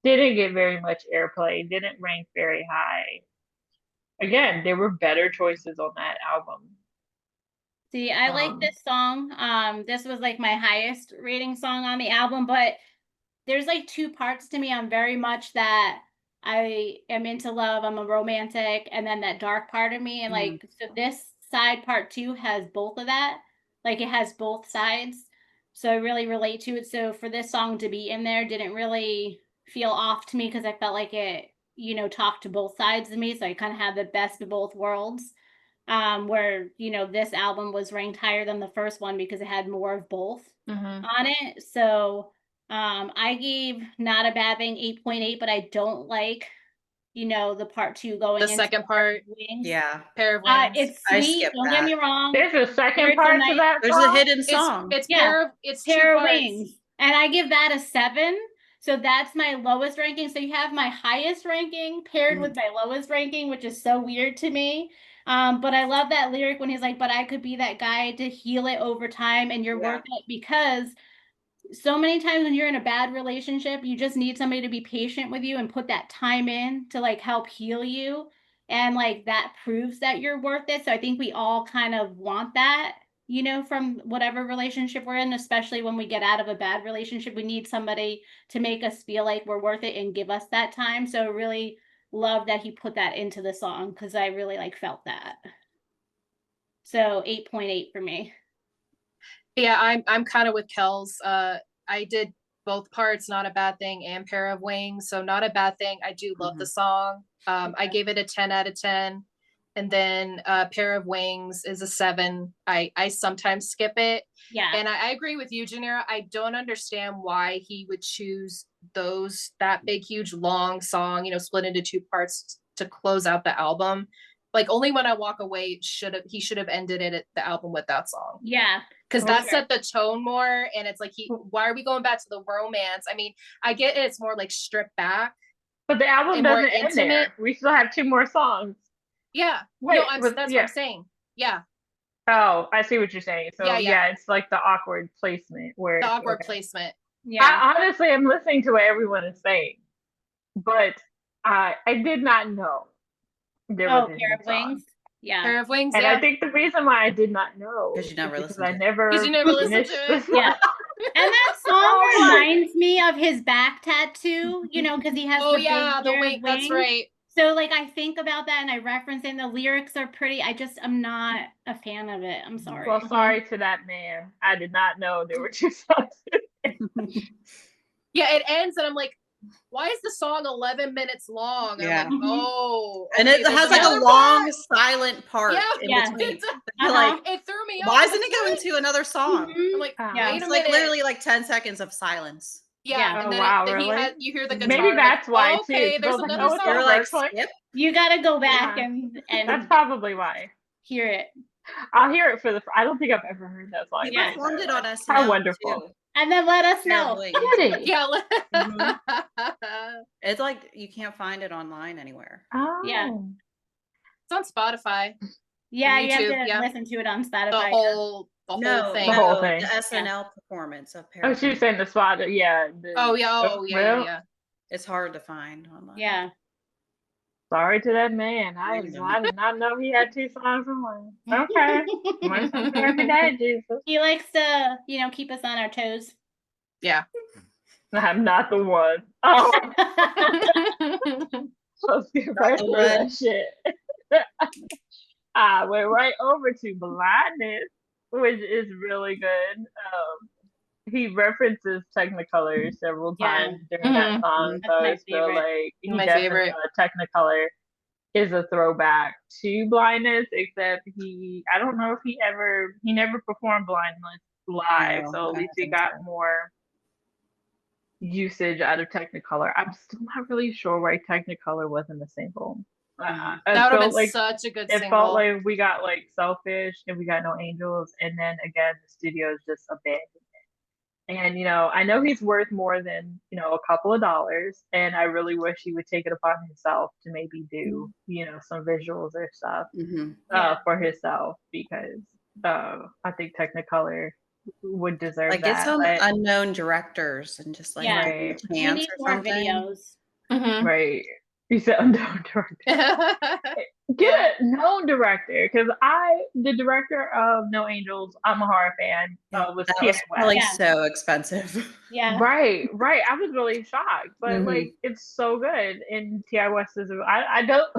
didn't get very much airplay, didn't rank very high. Again, there were better choices on that album. See, I like this song. This was like my highest rating song on the album, but there's like 2 parts to me. I'm very much that I am into love. I'm a romantic, and then that dark part of me. And like, so this side part 2 has both of that. Like it has both sides. So I really relate to it. So for this song to be in there didn't really feel off to me because I felt like it, talked to both sides of me. So I kind of had the best of both worlds. Where, this album was ranked higher than the first one because it had more of both on it. So I gave Not a Bad Thing 8.8, but I don't like the part 2 going the second part. Wings. Yeah, Pair of Wings. It's sweet. Don't get me wrong. There's a second part to that. There's a hidden song. It's Pair of parts. Wings, and I give that a 7. So that's my lowest ranking. So you have my highest ranking paired with my lowest ranking, which is so weird to me. But I love that lyric when he's like, "But I could be that guy to heal it over time, and you're worth it," because so many times when you're in a bad relationship, you just need somebody to be patient with you and put that time in to like help heal you. And like that proves that you're worth it. So I think we all kind of want that, from whatever relationship we're in, especially when we get out of a bad relationship. We need somebody to make us feel like we're worth it and give us that time. So I really love that he put that into the song because I really felt that. So 8.8 for me. Yeah, I'm kind of with Kels. I did both parts, Not a Bad Thing and Pair of Wings. So Not a Bad Thing, I do love the song. I gave it a 10 out of 10. And then Pair of Wings is a 7. I sometimes skip it. Yeah. And I agree with you, Janira. I don't understand why he would choose that big, huge, long song, split into 2 parts to close out the album. Like Only When I Walk Away, he should have ended the album with that song. Yeah. Because that set the tone more, and it's like why are we going back to the romance? I mean, I get it's more like stripped back, but the album doesn't end there. We still have 2 more songs. Yeah, that's what I'm saying. Yeah. Oh, I see what you're saying. So yeah, it's like the awkward placement where the awkward placement. Yeah, I honestly am listening to what everyone is saying, but I did not know there was a Pair of Wings. Yeah, Pair of Wings. And I think the reason why I did not know because you never listened. Because you never listened to it. Yeah. And that song reminds me of his back tattoo, because he has the wing. That's right. So I think about that and I reference it and the lyrics are pretty. I'm not a fan of it. I'm sorry. Well, sorry to that man. I did not know there were 2 songs. Yeah, it ends and I'm like, why is the song 11 minutes long? Yeah. I'm like, and it has a long silent part in between. It threw me off. Why isn't it going to another song? I'm like, wait it's a minute. Literally 10 seconds of silence. Yeah. And then really? You hear the guitar. Maybe that's why too. Okay, there's another song. You gotta go back and that's probably why. Hear it. I'll hear it I don't think I've ever heard that song. He performed it on SNL. How wonderful. Too. And then let us know. Yeah. It's like you can't find it online anywhere. Oh. Yeah. It's on Spotify. Yeah, you have to listen to it on Spotify. The whole thing. The whole thing. The SNL performance of Pair. Oh, she was saying the spot. Yeah. Yeah. It's hard to find online. Yeah. Sorry to that man. I did not know he had 2 songs in one. Okay. Learn something every day, Jesus. He likes to, keep us on our toes. Yeah. I'm not the one. Oh. Let's get right through that shit. I went right over to Blindness, which is really good. He references Technicolor several times during that song, so I feel like my favorite. Technicolor is a throwback to Blindness, except I don't know if he never performed Blindness live, so at least he got more usage out of Technicolor. I'm still not really sure why Technicolor wasn't a single. That would have been such a good single. It felt like we got Selfish and we got No Angels, and then again the studio just abandoned it. And I know he's worth more than a couple of dollars, and I really wish he would take it upon himself to maybe do some visuals or stuff for himself, because I think Technicolor would deserve that. Get some unknown directors and just we need more videos. Right. You said unknown director. Get a known director, because the director of No Angels, I'm a horror fan. Was really so expensive. Yeah. Right. I was really shocked, but it's so good. And T.I. West is I don't.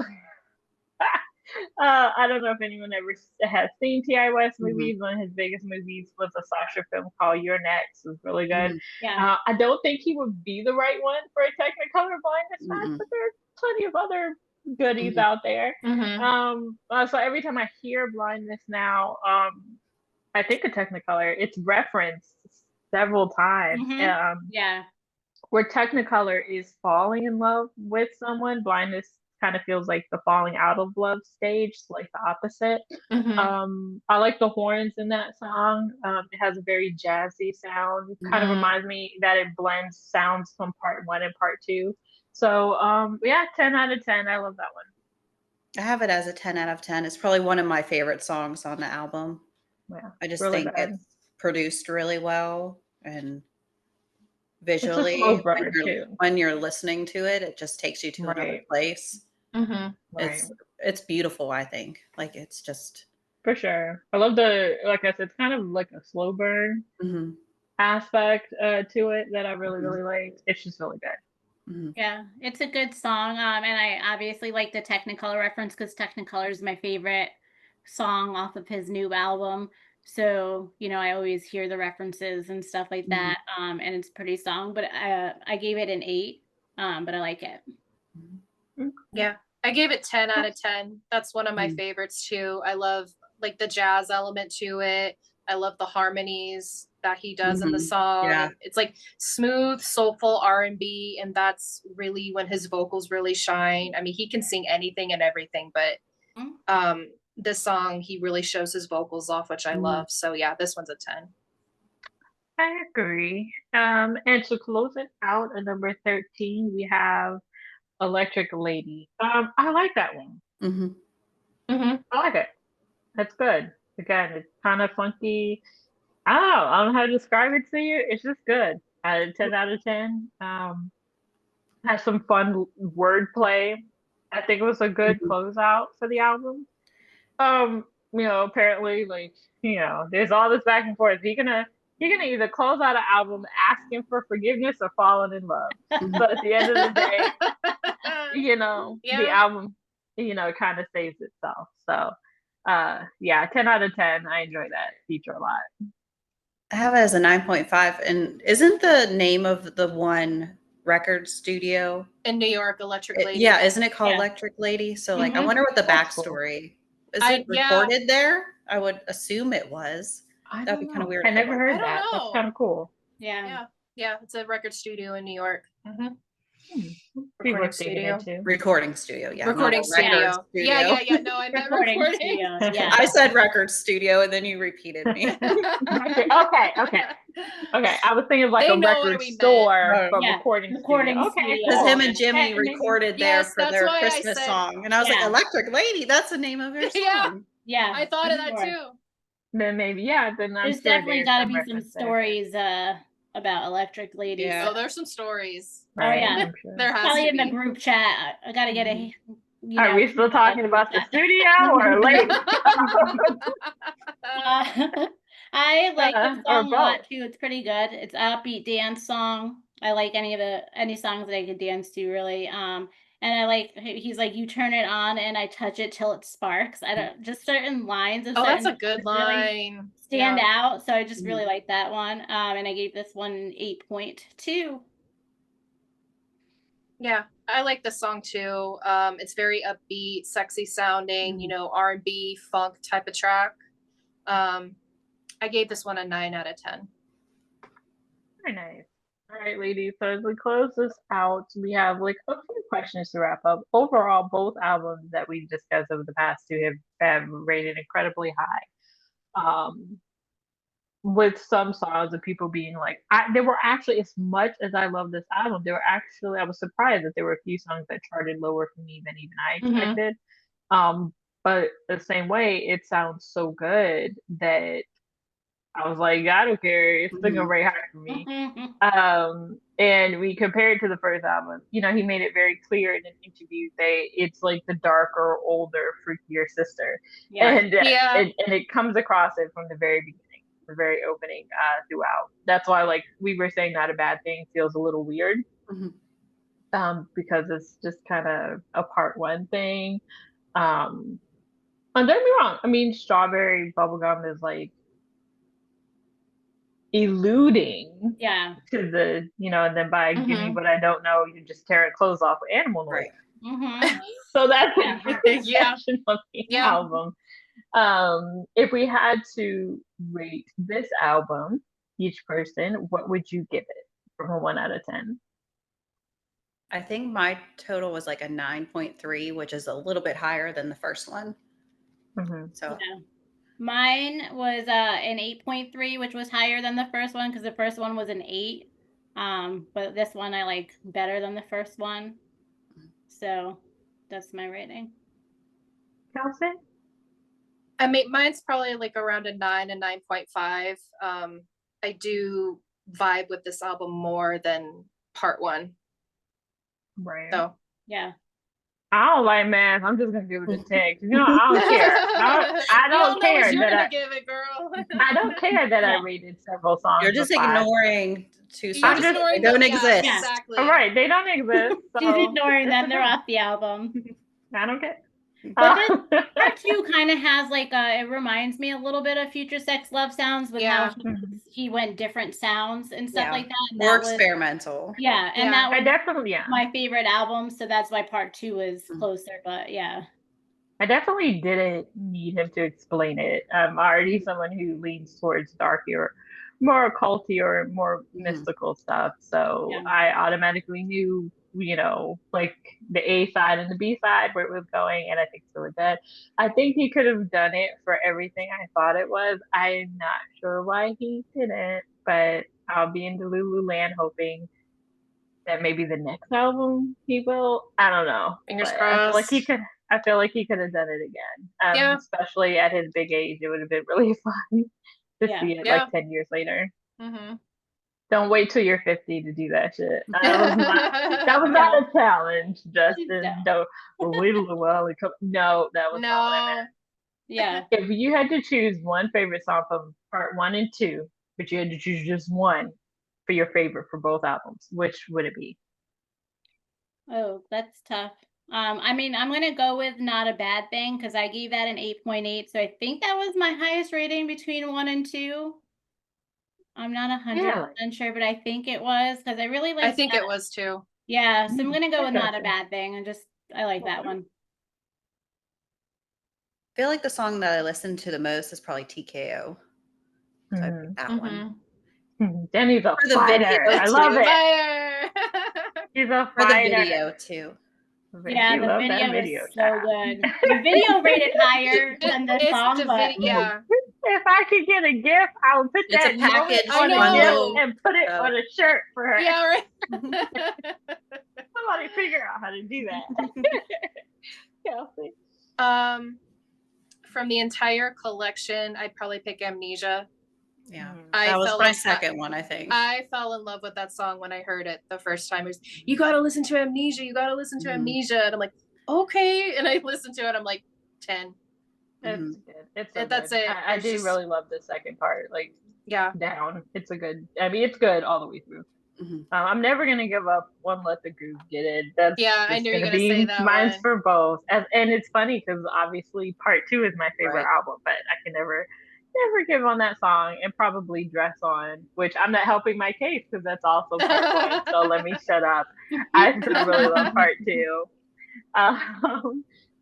I don't know if anyone ever has seen T.I. West movies. One of his biggest movies was a slasher film called You're Next. It was really good. Yeah. I don't think he would be the right one for a Technicolor blindness match, but there are plenty of other goodies out there. So every time I hear blindness now, I think of Technicolor. It's referenced several times. Yeah. Where Technicolor is falling in love with someone, blindness kind of feels like the falling out of love stage, like the opposite. I like the horns in that song. It has a very jazzy sound. It kind of reminds me that it blends sounds from part one and part two. So yeah, 10 out of 10. I love that one. I have it as a 10 out of 10. It's probably one of my favorite songs on the album. Yeah, I just really think good. it's produced really well, and visually when you're listening to it, it just takes you to another place. It's beautiful, I think. Like, it's just for sure. I love like I said, it's kind of like a slow burn aspect to it that I really really like. It's just really good. Yeah, it's a good song. And I obviously like the Technicolor reference because Technicolor is my favorite song off of his new album. So, I always hear the references and stuff like that. And it's a pretty song, but I gave it an 8. But I like it. Yeah, I gave it 10 out of 10. That's one of my favorites too. I love like the jazz element to it. I love the harmonies that he does in the song. Yeah. It's like smooth, soulful R&B, and that's really when his vocals really shine. I mean, he can sing anything and everything, but this song, he really shows his vocals off, which I love. So yeah, this one's a 10. I agree. And to close it out at number 13, we have Electric Lady. I like that one. I like it. That's good. Again, it's kind of funky. I don't know how to describe it to you. It's just good. 10 out of 10. Has some fun wordplay. I think it was a good closeout for the album. Apparently, like, there's all this back and forth. You're gonna either close out an album asking for forgiveness or falling in love. But at the end of the day, the album, kind of saves itself. So, yeah, 10 out of 10. I enjoy that feature a lot. I have it as a 9.5. And isn't the name of the one record studio in New York Electric Lady? Yeah, isn't it called Electric Lady? So like, I wonder what the backstory. Is it recorded there? I would assume it was. That'd be kind of weird. I never heard that. That's kind of cool. Yeah. It's a record studio in New York. Recording studio. Recording studio. Yeah. Recording studio. Yeah. No, I meant recording studio. Yeah. I said record studio, and then you repeated me. Okay. I was thinking like a record store for recording studio. Okay. Because him and Jimmy recorded there for their Christmas song, and I was like, Electric Lady. That's the name of your song. Yeah. I thought of that too. Then maybe, then there's definitely got to be some stories about Electric Lady. Yeah. So there's some stories. Right. Oh yeah, sure. There has probably to in be. the group chat. I gotta get a. Are we still talking about the studio or late? I like this song a lot too. It's pretty good. It's an upbeat dance song. I like any songs that I can dance to really. And I like he's like, you turn it on and I touch it till it sparks. I don't just certain lines. That's a good line. Really stand out. So I just really like that one. And I gave this one an 8.2. Yeah, I like the song too. It's very upbeat, sexy sounding, R&B, funk type of track. I gave this one a 9 out of 10. Very nice. All right, ladies. So as we close this out, we have like a few questions to wrap up. Overall, both albums that we've discussed over the past two have rated incredibly high. With some songs of people being like, there were actually, as much as I love this album, I was surprised that there were a few songs that charted lower for me than even I expected. But the same way, it sounds so good that I was like, I don't care. It's still gonna rate high for me. And we compared to the first album. He made it very clear in an interview that it's like the darker, older, freakier sister. And it comes across it from the very beginning, the very opening throughout. That's why, like we were saying, Not a Bad Thing feels a little weird. Because it's just kind of a part one thing. Don't get me wrong. I mean, strawberry bubblegum is like eluding Yeah. to the, and then by give me what I don't know, you just tearing clothes off with animal noise. Right. Mm-hmm. So that's Yeah. a good section of the Yeah. album. If we had to rate this album, each person, what would you give it from a 1 out of 10? I think my total was like a 9.3, which is a little bit higher than the first one. So yeah. Mine was an 8.3, which was higher than the first one because the first one was an 8. But this one I like better than the first one. So that's my rating. Kelsey? I mean, mine's probably like around a 9 and 9.5. I do vibe with this album more than part 1. Right. So yeah. I don't like math. I'm just gonna give it a 10. I don't care. I don't care you're that gonna give it, girl. I don't care that I rated several songs. You're just ignoring 2 songs. They don't exist. Yeah, exactly. All right, they don't exist. So. She's ignoring them. They're off the album. I don't care. But this part 2 kind of has like it reminds me a little bit of Future Sex Love Sounds with how he went different sounds and stuff like that. And more experimental. Yeah, and that was I definitely my favorite album, so that's why part 2 is closer. But yeah, I definitely didn't need him to explain it. I'm already someone who leans towards darker, more occulty or more mystical stuff, so I automatically knew, like the A side and the B side where it was going, and I think it's really good. I think he could have done it for everything I thought it was. I'm not sure why he didn't, but I'll be in Delulu land hoping that maybe the next album he will. I don't know. Fingers crossed. I feel like he could have done it again. Especially at his big age, it would have been really fun to see it like 10 years later. Don't wait till you're 50 to do that shit. That was not a challenge, Justin. No, that was not what I meant. Yeah. If you had to choose one favorite song from part 1 and 2, but you had to choose just one for your favorite for both albums, which would it be? Oh, that's tough. I mean, I'm gonna go with Not a Bad Thing because I gave that an 8.8, so I think that was my highest rating between 1 and 2. I'm not 100% sure, but I think it was because I really like. I think it was too. Yeah, so I'm gonna go with Not a Bad Thing, and I like that one. I feel like the song that I listen to the most is probably TKO. So I picked that one. Demi's a fighter. I love it. She's a fighter. For the video too. Yeah, the video is so good. The video rated higher than the song, but if I could get a gift, I would put that package on a gift and put it on a shirt for her. Yeah, right. Somebody figure out how to do that. Kelsey. From the entire collection, I'd probably pick Amnesia. Yeah, that was my second one, I think. I fell in love with that song when I heard it the first time. It was, you got to listen to Amnesia. You got to listen to Amnesia. And I'm like, okay. And I listened to it. I'm like, 10. It's good. That's it. I do really love the second part. Like, down. It's it's good all the way through. I'm never going to give up One Let the Groove Get It. I knew you were going to say that. Mine's for both. And it's funny because obviously part 2 is my favorite album, but I can never give on that song, and probably Dress On, which I'm not helping my case because that's also part 1, so let me shut up. I still really love part 2. It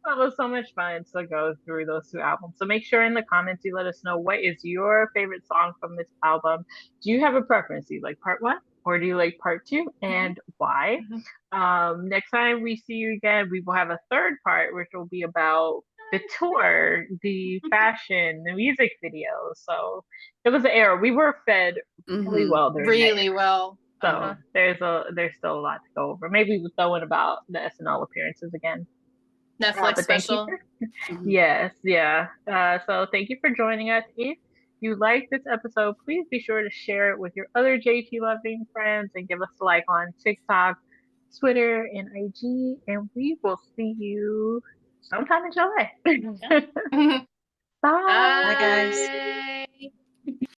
was so much fun to go through those 2 albums. So make sure in the comments you let us know what is your favorite song from this album. Do you have a preference? Do you like part 1 or do you like part 2, and why? Next time we see you again, we will have a third part, which will be about the tour, the fashion, the music videos. So it was an era. We were fed really well. Really well. So there's still a lot to go over. Maybe we'll throw in about the SNL appearances again. Netflix special. Yes, yeah. So thank you for joining us. If you like this episode, please be sure to share it with your other JT loving friends and give us a like on TikTok, Twitter, and IG. And we will see you sometime in July. Bye. Bye, guys.